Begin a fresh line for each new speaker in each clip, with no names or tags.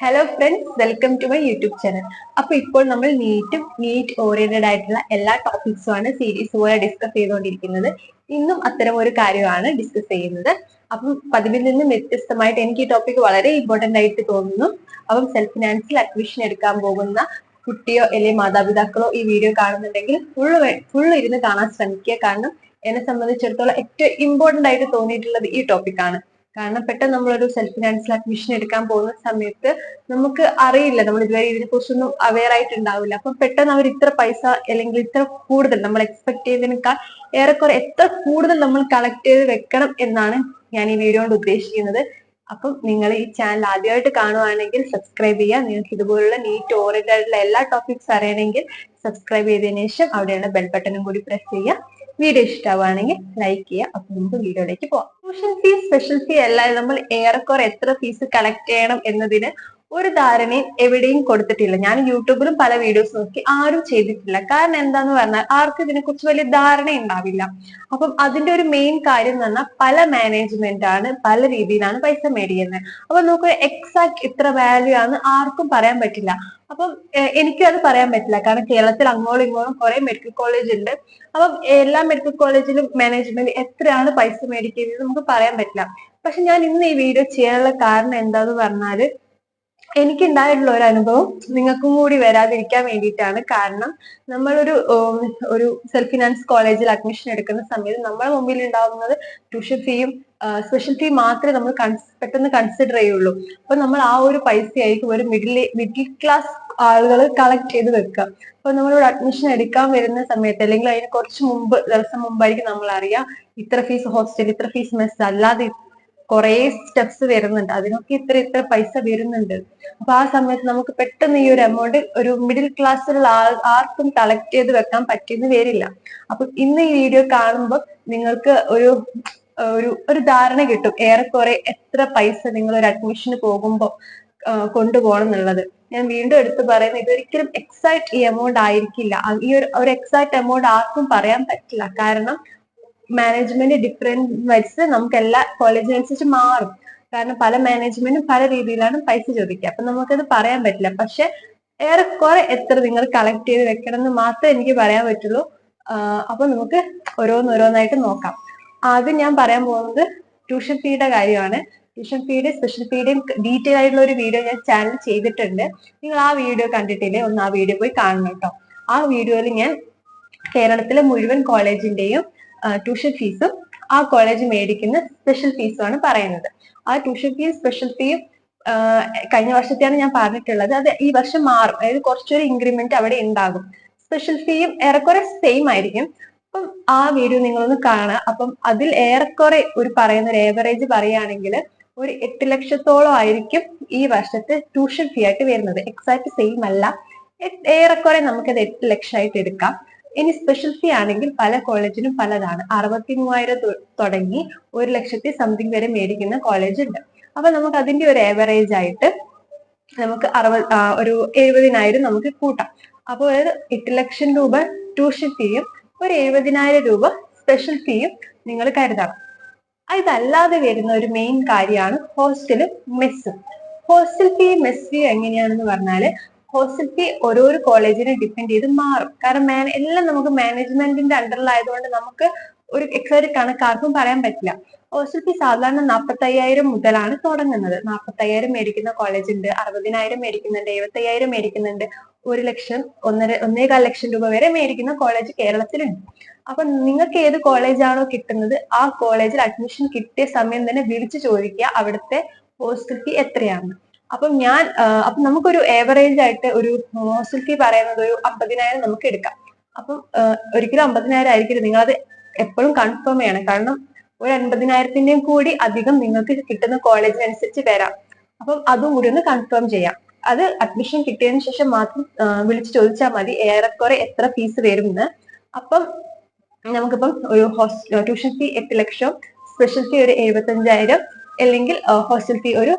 Hello friends, welcome to my YouTube channel. അപ്പൊ ഇപ്പോൾ നമ്മൾ നീറ്റ് ഓറിയന്റഡ് ആയിട്ടുള്ള എല്ലാ ടോപ്പിക്സും ആണ് സീരീസ് പോലെ ഡിസ്കസ് ചെയ്തുകൊണ്ടിരിക്കുന്നത്. ഇന്നും അത്തരം ഒരു കാര്യമാണ് ഡിസ്കസ് ചെയ്യുന്നത്. അപ്പം പതിവിൽ നിന്നും വ്യത്യസ്തമായിട്ട് എനിക്ക് ഈ ടോപ്പിക് വളരെ ഇമ്പോർട്ടന്റ് ആയിട്ട് തോന്നുന്നു. അപ്പം സെൽഫ് ഫിനാൻസിൽ അഡ്മിഷൻ എടുക്കാൻ പോകുന്ന കുട്ടിയോ അല്ലെങ്കിൽ മാതാപിതാക്കളോ ഈ വീഡിയോ കാണുന്നുണ്ടെങ്കിൽ ഫുള്ള് ഇരുന്ന് കാണാൻ ശ്രമിക്കുക. കാരണം എന്നെ സംബന്ധിച്ചിടത്തോളം ഏറ്റവും ഇമ്പോർട്ടന്റ് ആയിട്ട് തോന്നിയിട്ടുള്ളത് ഈ ടോപ്പിക്കാണ്. കാരണം പെട്ടെന്ന് നമ്മളൊരു സെൽഫ് ഫിനാൻസിൽ അഡ്മിഷൻ എടുക്കാൻ പോകുന്ന സമയത്ത് നമുക്ക് അറിയില്ല, നമ്മൾ ഇതുവരെ ഇതിനെ കുറിച്ചൊന്നും അവെയർ ആയിട്ടുണ്ടാവില്ല. അപ്പൊ പെട്ടെന്ന് അവർ ഇത്ര പൈസ അല്ലെങ്കിൽ ഇത്ര കൂടുതൽ നമ്മൾ എക്സ്പെക്ട് ചെയ്തതിനേക്കാൾ ഏറെക്കുറെ എത്ര കൂടുതൽ നമ്മൾ കളക്ട് ചെയ്ത് വെക്കണം എന്നാണ് ഞാൻ ഈ വീഡിയോ കൊണ്ട് ഉദ്ദേശിക്കുന്നത്. അപ്പം നിങ്ങൾ ഈ ചാനൽ ആദ്യമായിട്ട് കാണുവാണെങ്കിൽ സബ്സ്ക്രൈബ് ചെയ്യുക. നിങ്ങൾക്ക് ഇതുപോലുള്ള നീറ്റ് ഓറിയന്റഡ് ആയിട്ടുള്ള എല്ലാ ടോപ്പിക്സ് അറിയണമെങ്കിൽ സബ്സ്ക്രൈബ് ചെയ്തതിനു ശേഷം അവിടെയുള്ള ബെൽ ബട്ടണും കൂടി പ്രസ് ചെയ്യുക. വീഡിയോ ഇഷ്ടമാവുകയാണെങ്കിൽ ലൈക്ക് ചെയ്യുക. അപ്പൊ നമുക്ക് വീഡിയോയിലേക്ക് പോവാം. ട്യൂഷൻ ഫീസ്, സ്പെഷ്യൽ ഫീ അല്ലാതെ നമ്മൾ ഏറെക്കുറെ എത്ര ഫീസ് കളക്ട് ചെയ്യണം എന്നതിന് ഒരു ധാരണയും എവിടെയും കൊടുത്തിട്ടില്ല. ഞാൻ യൂട്യൂബിലും പല വീഡിയോസ് നോക്കി, ആരും ചെയ്തിട്ടില്ല. കാരണം എന്താന്ന് പറഞ്ഞാൽ ആർക്കും ഇതിനെ കുറിച്ച് വലിയ ധാരണ ഉണ്ടാവില്ല. അപ്പം അതിന്റെ ഒരു മെയിൻ കാര്യം എന്ന് പറഞ്ഞാൽ പല മാനേജ്മെന്റ് ആണ് പല രീതിയിലാണ് പൈസ മേടിക്കുന്നത്. അപ്പൊ നമുക്ക് എക്സാക്ട് ഇത്ര വാല്യൂ ആണ് ആർക്കും പറയാൻ പറ്റില്ല. അപ്പം എനിക്കും അത് പറയാൻ പറ്റില്ല. കാരണം കേരളത്തിൽ അങ്ങോളം ഇങ്ങോളം കുറെ മെഡിക്കൽ കോളേജ് ഉണ്ട്. അപ്പം എല്ലാ മെഡിക്കൽ കോളേജിലും മാനേജ്മെന്റ് എത്രയാണ് പൈസ മേടിക്കുന്നത് നമുക്ക് പറയാൻ പറ്റില്ല. പക്ഷെ ഞാൻ ഇന്ന് ഈ വീഡിയോ ചെയ്യാനുള്ള കാരണം എന്താന്ന് പറഞ്ഞാല് എനിക്കുണ്ടായിട്ടുള്ള ഒരു അനുഭവം നിങ്ങൾക്കും കൂടി വരാതിരിക്കാൻ വേണ്ടിയിട്ടാണ്. കാരണം നമ്മളൊരു ഒരു സെൽഫ് ഫിനാൻസ് കോളേജിൽ അഡ്മിഷൻ എടുക്കുന്ന സമയത്ത് നമ്മുടെ മുമ്പിൽ ഉണ്ടാവുന്നത് ട്യൂഷൻ ഫീയും സ്പെഷ്യൽ ഫീ മാത്രമേ നമ്മൾ പെട്ടെന്ന് കൺസിഡർ ചെയ്യുള്ളൂ. അപ്പൊ നമ്മൾ ആ ഒരു പൈസ ആയിരിക്കും ഒരു മിഡിൽ ക്ലാസ് ആളുകൾ കളക്ട് ചെയ്ത് വെക്കുക. അപ്പൊ നമ്മളോട് അഡ്മിഷൻ എടുക്കാൻ വരുന്ന സമയത്ത് അല്ലെങ്കിൽ അതിന് കുറച്ച് ദിവസം മുമ്പായിരിക്കും നമ്മൾ അറിയാം ഇത്ര ഫീസ് ഹോസ്റ്റൽ, ഇത്ര ഫീസ് മെസ്, അല്ലാതെ കുറെ സ്റ്റെപ്സ് വരുന്നുണ്ട്, അതിനൊക്കെ ഇത്ര പൈസ വരുന്നുണ്ട്. അപ്പൊ ആ സമയത്ത് നമുക്ക് പെട്ടെന്ന് ഈ ഒരു എമൗണ്ട് ഒരു മിഡിൽ ക്ലാസ്സിലുള്ള ആർക്കും കളക്ട് ചെയ്ത് വെക്കാൻ പറ്റിയെന്ന് വരില്ല. അപ്പൊ ഇന്ന് ഈ വീഡിയോ കാണുമ്പോൾ നിങ്ങൾക്ക് ഒരു ഒരു ധാരണ കിട്ടും ഏറെക്കുറെ എത്ര പൈസ നിങ്ങൾ ഒരു അഡ്മിഷന് പോകുമ്പോൾ കൊണ്ടുപോകണം എന്നുള്ളത്. ഞാൻ വീണ്ടും എടുത്തു പറയുന്നത്, ഇതൊരിക്കലും എക്സാക്ട് ഈ എമൗണ്ട് ആയിരിക്കില്ല. ഈ ഒരു എക്സാക്ട് എമൗണ്ട് ആർക്കും പറയാൻ പറ്റില്ല. കാരണം മാനേജ്മെന്റ് ഡിഫറെന്റ് വൈസ് നമുക്ക് എല്ലാ കോളേജിനനുസരിച്ച് മാറും. കാരണം പല മാനേജ്മെന്റും പല രീതിയിലാണ് പൈസ ചോദിക്കുക. അപ്പൊ നമുക്കത് പറയാൻ പറ്റില്ല. പക്ഷെ ഏറെക്കുറെ എത്ര നിങ്ങൾ കളക്ട് ചെയ്ത് വെക്കണം എന്ന് മാത്രമേ എനിക്ക് പറയാൻ പറ്റുള്ളൂ. അപ്പൊ നമുക്ക് ഓരോന്നായിട്ട് നോക്കാം. ആദ്യം ഞാൻ പറയാൻ പോകുന്നത് ട്യൂഷൻ ഫീയുടെ കാര്യമാണ്. ട്യൂഷൻ ഫീയുടെ സ്പെഷ്യൽ ഫീയുടെയും ഡീറ്റെയിൽ ആയിട്ടുള്ള ഒരു വീഡിയോ ഞാൻ ചാനൽ ചെയ്തിട്ടുണ്ട്. നിങ്ങൾ ആ വീഡിയോ കണ്ടിട്ടില്ലേ, ഒന്ന് ആ വീഡിയോ പോയി കാണണം കേട്ടോ. ആ വീഡിയോയിൽ ഞാൻ കേരളത്തിലെ മുഴുവൻ കോളേജിന്റെയും ട്യൂഷൻ ഫീസും ആ കോളേജ് മേടിക്കുന്ന സ്പെഷ്യൽ ഫീസുമാണ് പറയുന്നത്. ആ ട്യൂഷൻ ഫീസ് സ്പെഷ്യൽ ഫീയും കഴിഞ്ഞ വർഷത്തെയാണ് ഞാൻ പറഞ്ഞിട്ടുള്ളത്. അത് ഈ വർഷം മാറും. അതായത് കുറച്ചൊരു ഇൻക്രിമെന്റ് അവിടെ ഉണ്ടാകും. സ്പെഷ്യൽ ഫീയും ഏറെക്കുറെ സെയിം ആയിരിക്കും. അപ്പം ആ വീഡിയോ നിങ്ങളൊന്ന് കാണുക. അപ്പം അതിൽ ഏറെക്കുറെ പറയുന്ന ഒരു ഏവറേജ് പറയുകയാണെങ്കിൽ ഒരു 8 ലക്ഷത്തോളം ആയിരിക്കും ഈ വർഷത്തെ ട്യൂഷൻ ഫീ ആയിട്ട് വരുന്നത്. എക്സാക്ട് സെയിം അല്ല, ഏറെക്കുറെ നമുക്കത് 8 ലക്ഷമായിട്ട് എടുക്കാം. ഇനി സ്പെഷ്യൽ ഫീ ആണെങ്കിൽ പല കോളേജിനും പലതാണ്. 63,000 തുടങ്ങി 1,00,000 സംതിങ് വരെ മേടിക്കുന്ന കോളേജ് ഉണ്ട്. അപ്പൊ നമുക്ക് അതിന്റെ ഒരു ഏവറേജ് ആയിട്ട് നമുക്ക് ഒരു 70,000 നമുക്ക് കൂട്ടാം. അപ്പോൾ ഒരു 8 ലക്ഷം രൂപ ട്യൂഷൻ ഫീയും ഒരു 70,000 രൂപ സ്പെഷ്യൽ ഫീയും നിങ്ങൾ കരുതണം. ഇതല്ലാതെ വരുന്ന ഒരു മെയിൻ കാര്യമാണ് ഹോസ്റ്റലും മെസ്സും. ഹോസ്റ്റൽ ഫീ മെസ് ഫീ എങ്ങനെയാണെന്ന് പറഞ്ഞാല് ഹോസ്റ്റൽ ഫീ ഓരോരോ കോളേജിനെ ഡിപ്പെൻഡ് ചെയ്ത് മാറും. കാരണം എല്ലാം നമുക്ക് മാനേജ്മെന്റിന്റെ അണ്ടറിലായതുകൊണ്ട് നമുക്ക് ഒരു എക്സാക്ട് കണക്ക് ആർക്കും പറയാൻ പറ്റില്ല. ഹോസ്റ്റൽ ഫീ സാധാരണ 45,000 മുതലാണ് തുടങ്ങുന്നത്. 45,000 മേടിക്കുന്ന കോളേജ് ഉണ്ട്, 60,000 മേടിക്കുന്നുണ്ട്, 75,000 മേടിക്കുന്നുണ്ട്, 1,00,000, 1.25 ലക്ഷം രൂപ വരെ മേടിക്കുന്ന കോളേജ് കേരളത്തിലുണ്ട്. അപ്പൊ നിങ്ങൾക്ക് ഏത് കോളേജാണോ കിട്ടുന്നത് ആ കോളേജിൽ അഡ്മിഷൻ കിട്ടിയ സമയം തന്നെ വിളിച്ചു ചോദിക്കുക അവിടുത്തെ ഹോസ്റ്റൽ ഫീ എത്രയാണ്. അപ്പം നമുക്കൊരു ഏവറേജ് ആയിട്ട് ഒരു ഹോസ്റ്റൽ ഫീ പറയുന്നത് ഒരു 50,000 നമുക്ക് എടുക്കാം. അപ്പം ഒരിക്കലും 50,000 ആയിരിക്കില്ല, നിങ്ങളത് എപ്പോഴും കൺഫേം ചെയ്യണം. കാരണം ഒരു 50,000-ന്റെയും കൂടി അധികം നിങ്ങൾക്ക് കിട്ടുന്ന കോളേജിനനുസരിച്ച് വരാം. അപ്പം അതും കൂടി ഒന്ന് കൺഫേം ചെയ്യാം. അത് അഡ്മിഷൻ കിട്ടിയതിനു ശേഷം മാത്രം വിളിച്ചു ചോദിച്ചാൽ മതി ഏറെക്കുറെ എത്ര ഫീസ് വരുമെന്ന്. അപ്പം നമുക്കിപ്പം ഒരു ട്യൂഷൻ ഫീ 8 ലക്ഷം, സ്പെഷ്യൽ ഫീ ഒരു 75,000, അല്ലെങ്കിൽ ഹോസ്റ്റൽ ഫീ ഒരു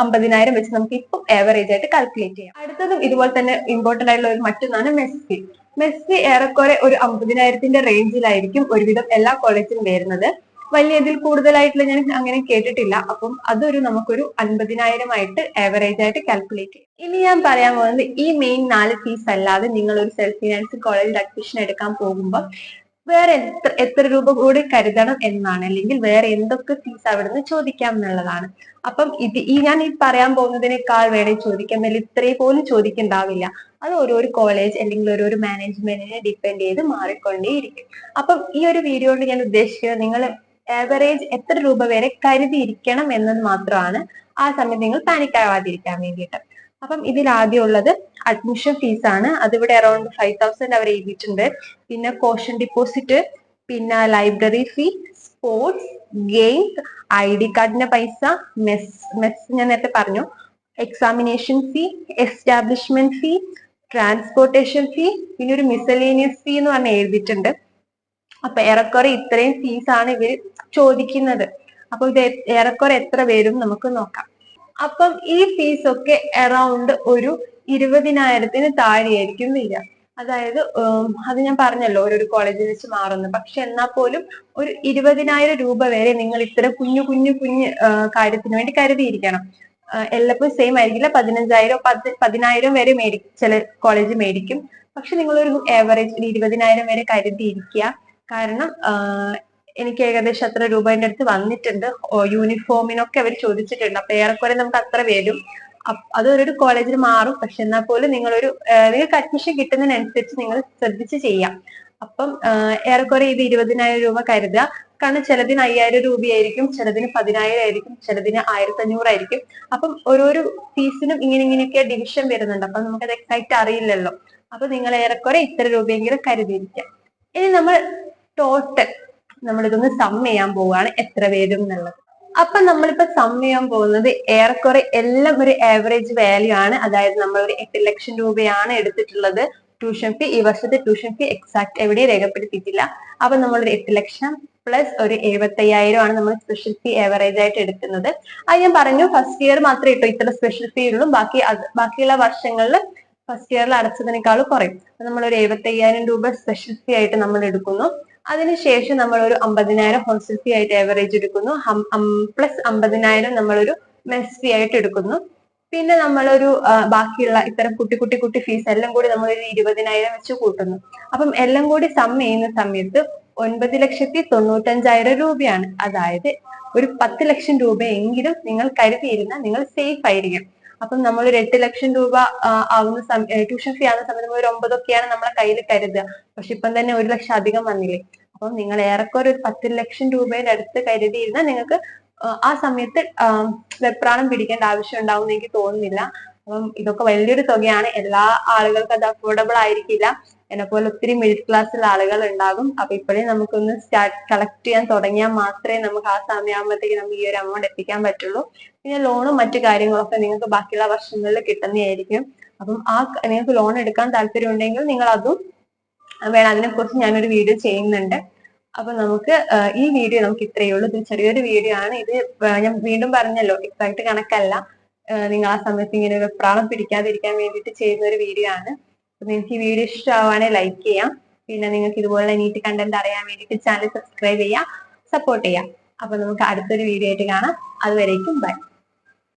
50,000 വെച്ച് നമുക്ക് ഇപ്പം ഏവറേജ് ആയിട്ട് കാൽക്കുലേറ്റ് ചെയ്യാം. അടുത്തതും ഇതുപോലെ തന്നെ ഇമ്പോർട്ടന്റ് ആയിട്ടുള്ള ഒരു മറ്റൊന്നാണ് മെസ് ഫീ. മെസ് ഫീ ഏറെക്കുറെ ഒരു 50,000-ന്റെ റേഞ്ചിലായിരിക്കും ഒരുവിധം എല്ലാ കോളേജിലും വരുന്നത്. വലിയ ഇതിൽ കൂടുതലായിട്ടുള്ള ഞാൻ അങ്ങനെ കേട്ടിട്ടില്ല. അപ്പം അതൊരു നമുക്കൊരു 50,000 ആയിട്ട് ആവറേജ് ആയിട്ട് കാൽക്കുലേറ്റ് ചെയ്യും. ഇനി ഞാൻ പറയാൻ പോകുന്നത് ഈ മെയിൻ 4 ഫീസ് അല്ലാതെ നിങ്ങൾ ഒരു സെൽഫ് ഫിനാൻസ് കോളേജിൽ അഡ്മിഷൻ എടുക്കാൻ പോകുമ്പോൾ വേറെ എത്ര രൂപ കൂടി കരുതണം എന്നാണ്, അല്ലെങ്കിൽ വേറെ എന്തൊക്കെ ഫീസ് അവിടുന്ന് ചോദിക്കാം എന്നുള്ളതാണ്. അപ്പം ഞാൻ പറയാൻ പോകുന്നതിനേക്കാൾ വേണേ ചോദിക്കാം, അല്ലെങ്കിൽ ഇത്രയും പോലും ചോദിക്കണ്ടാവില്ല. അത് ഓരോരോ കോളേജ് അല്ലെങ്കിൽ ഓരോരോ മാനേജ്മെന്റിനെ ഡിപ്പെൻഡ് ചെയ്ത് മാറിക്കൊണ്ടേയിരിക്കും. അപ്പം ഈ ഒരു വീഡിയോ കൊണ്ട് ഞാൻ ഉദ്ദേശിക്കുന്നത് നിങ്ങൾ ആവറേജ് എത്ര രൂപ വരെ കരുതിയിരിക്കണം എന്നത് മാത്രമാണ്. ആ സമയത്ത് നിങ്ങൾ പാനിക് ആവാതിരിക്കാൻ വേണ്ടിയിട്ട്. അപ്പം ഇതിൽ ആദ്യം ഉള്ളത് അഡ്മിഷൻ ഫീസ് ആണ്. അതിവിടെ അറൌണ്ട് 5,000 അവർ എഴുതിയിട്ടുണ്ട്. പിന്നെ കോഷൻ ഡിപ്പോസിറ്റ്, പിന്നെ ലൈബ്രറി ഫീ, സ്പോർട്സ്, ഗെയിംസ്, ID കാർഡിന്റെ പൈസ, മെസ് ഞാൻ നേരത്തെ പറഞ്ഞു, എക്സാമിനേഷൻ ഫീ, എസ്റ്റാബ്ലിഷ്മെന്റ് ഫീ, ട്രാൻസ്പോർട്ടേഷൻ ഫീ, പിന്നെ ഒരു മിസലേനിയസ് ഫീ എന്ന് പറഞ്ഞ് എഴുതിയിട്ടുണ്ട്. അപ്പൊ ഏറെക്കുറെ ഇത്രയും ഫീസ് ആണ് ഇവർ ചോദിക്കുന്നത്. അപ്പൊ ഇത് ഏറെക്കുറെ എത്ര വരും നമുക്ക് നോക്കാം. അപ്പം ഈ ഫീസ് ഒക്കെ അറൌണ്ട് ഒരു 20,000 താഴെയായിരിക്കും വരിക. അതായത് അത് ഞാൻ പറഞ്ഞല്ലോ ഓരോരു കോളേജിൽ വെച്ച് മാറുന്നു. പക്ഷെ എന്നാൽ പോലും ഒരു 20,000 രൂപ വരെ നിങ്ങൾ ഇത്ര കുഞ്ഞു കാര്യത്തിന് വേണ്ടി കരുതിയിരിക്കണം. എല്ലപ്പോഴും സെയിം ആയിരിക്കില്ല. 15,000 10,000 വരെ ചില കോളേജ് മേടിക്കും. പക്ഷെ നിങ്ങളൊരു ആവറേജ് 20,000 വരെ കരുതിയിരിക്കുക. കാരണം എനിക്ക് ഏകദേശം അത്ര രൂപേന്റെ അടുത്ത് വന്നിട്ടുണ്ട്. യൂണിഫോമിനൊക്കെ അവർ ചോദിച്ചിട്ടുണ്ട്. അപ്പൊ ഏറെക്കുറെ നമുക്ക് അത്ര വരും. അതൊരു കോളേജിൽ മാറും. പക്ഷെ എന്നാൽ പോലും നിങ്ങൾക്ക് അഡ്മിഷൻ കിട്ടുന്നതിനനുസരിച്ച് നിങ്ങൾ ശ്രദ്ധിച്ച് ചെയ്യാം. അപ്പം ഏറെക്കുറെ ഇത് 20,000 രൂപ കരുതുക. കാരണം ചിലതിന് 5,000 രൂപയായിരിക്കും, ചിലതിന് 10,000 ആയിരിക്കും, ചിലതിന് 1,500 ആയിരിക്കും. അപ്പം ഓരോരോ ഫീസിനും ഇങ്ങനെയൊക്കെ ഡിവിഷൻ വരുന്നുണ്ട്. അപ്പൊ നമുക്കത് എക്സാക്ട് അറിയില്ലല്ലോ. അപ്പൊ നിങ്ങൾ ഏറെക്കുറെ ഇത്ര രൂപയെങ്കിലും കരുതിയിരിക്കാം. ഇനി നമ്മളിതൊന്ന് സം ചെയ്യാൻ പോവുകയാണ് എത്ര വരും എന്നുള്ളത്. അപ്പൊ നമ്മളിപ്പോ സം ചെയ്യാൻ പോകുന്നത് ഏറെക്കുറെ എല്ലാം ഒരു ആവറേജ് വാല്യൂ ആണ്. അതായത് നമ്മൾ ഒരു 8 ലക്ഷം രൂപയാണ് എടുത്തിട്ടുള്ളത് ട്യൂഷൻ ഫീ. ഈ വർഷത്തെ ട്യൂഷൻ ഫീ എക്സാക്ട് എവിടെയും രേഖപ്പെടുത്തിയിട്ടില്ല. അപ്പൊ നമ്മളൊരു 8 ലക്ഷം പ്ലസ് ഒരു 75,000 ആണ് നമ്മൾ സ്പെഷ്യൽ ഫീ ആവറേജ് ആയിട്ട് എടുക്കുന്നത്. അത് ഞാൻ പറഞ്ഞു, ഫസ്റ്റ് ഇയർ മാത്രമേ ഇത്ര സ്പെഷ്യൽ ഫീ ഉള്ളൂ. ബാക്കിയുള്ള വർഷങ്ങളിൽ ഫസ്റ്റ് ഇയറിൽ അടച്ചതിനേക്കാളും കുറയും. നമ്മൾ ഒരു 75,000 രൂപ സ്പെഷ്യൽ ഫീ ആയിട്ട് നമ്മൾ എടുക്കുന്നു. അതിനുശേഷം നമ്മൾ ഒരു 50,000 ഹോസ്റ്റൽ ഫീ ആയിട്ട് ആവറേജ് എടുക്കുന്നു. പ്ലസ് 50,000 നമ്മളൊരു മെസ് ഫീ ആയിട്ട് എടുക്കുന്നു. പിന്നെ നമ്മളൊരു ബാക്കിയുള്ള ഇത്തരം കുട്ടി ഫീസ് എല്ലാം കൂടി നമ്മളൊരു 20,000 വെച്ച് കൂട്ടുന്നു. അപ്പം എല്ലാം കൂടി സം ചെയ്യുന്ന സമയത്ത് 9,95,000 രൂപയാണ്. അതായത് ഒരു 10 ലക്ഷം രൂപയെങ്കിലും നിങ്ങൾ കരുതിയിരുന്നാൽ നിങ്ങൾ സേഫ് ആയിരിക്കും. അപ്പം നമ്മളൊരു 8 ലക്ഷം രൂപ ആവുന്ന ട്യൂഷൻ ഫീ ആവുന്ന സമയത്ത് നമ്മൾ ഒരു 9 നമ്മളെ കയ്യിൽ കരുതുക. പക്ഷെ ഇപ്പം തന്നെ 1 ലക്ഷം അധികം വന്നില്ലേ. അപ്പം നിങ്ങൾ ഏറെക്കുറെ ഒരു 10 ലക്ഷം രൂപയുടെ അടുത്ത് കരുതിയിരുന്നാൽ നിങ്ങൾക്ക് ആ സമയത്ത് വെപ്രാളം പിടിക്കേണ്ട ആവശ്യം ഉണ്ടാവും എന്ന് എനിക്ക് തോന്നുന്നില്ല. അപ്പം ഇതൊക്കെ വലിയൊരു തുകയാണ്. എല്ലാ ആളുകൾക്കും അത് അഫോർഡബിൾ ആയിരിക്കില്ല. എന്നെ പോലെ ഒത്തിരി മിഡിൽ ക്ലാസ്സിലുള്ള ആളുകൾ ഉണ്ടാകും. അപ്പൊ ഇപ്പോഴേ നമുക്കൊന്ന് കളക്ട് ചെയ്യാൻ തുടങ്ങിയാൽ മാത്രമേ നമുക്ക് ആ സമയമാകുമ്പോഴത്തേക്ക് നമുക്ക് ഈ ഒരു എമൗണ്ട് എത്തിക്കാൻ പറ്റുള്ളൂ. പിന്നെ ലോണും മറ്റു കാര്യങ്ങളൊക്കെ നിങ്ങൾക്ക് ബാക്കിയുള്ള വർഷങ്ങളിൽ കിട്ടുന്നതായിരിക്കും. അപ്പം നിങ്ങൾക്ക് ലോൺ എടുക്കാൻ താല്പര്യം ഉണ്ടെങ്കിൽ നിങ്ങൾ അതും വേണം. അതിനെക്കുറിച്ച് ഞാനൊരു വീഡിയോ ചെയ്യുന്നുണ്ട്. അപ്പൊ ഈ വീഡിയോ നമുക്ക് ഇത്രയേ ഉള്ളൂ. ഇത് ചെറിയൊരു വീഡിയോ ആണ്. ഇത് ഞാൻ വീണ്ടും പറഞ്ഞല്ലോ, എക്സാക്ട് കണക്കല്ല. നിങ്ങൾ ആ സമയത്ത് ഇങ്ങനെ വെപ്രാളം പിടിക്കാതിരിക്കാൻ വേണ്ടിയിട്ട് ചെയ്യുന്ന ഒരു വീഡിയോ ആണ്. അപ്പൊ നിങ്ങൾക്ക് ഈ വീഡിയോ ഇഷ്ടമാവുകയാണെങ്കിൽ ലൈക്ക് ചെയ്യാം. പിന്നെ നിങ്ങൾക്ക് ഇതുപോലെ നീറ്റ് കണ്ടന്റ് അറിയാൻ വേണ്ടിയിട്ട് ചാനൽ സബ്സ്ക്രൈബ് ചെയ്യാം, സപ്പോർട്ട് ചെയ്യാം. അപ്പൊ നമുക്ക് അടുത്തൊരു വീഡിയോ ആയിട്ട് കാണാം. അതുവരേക്കും ബൈ.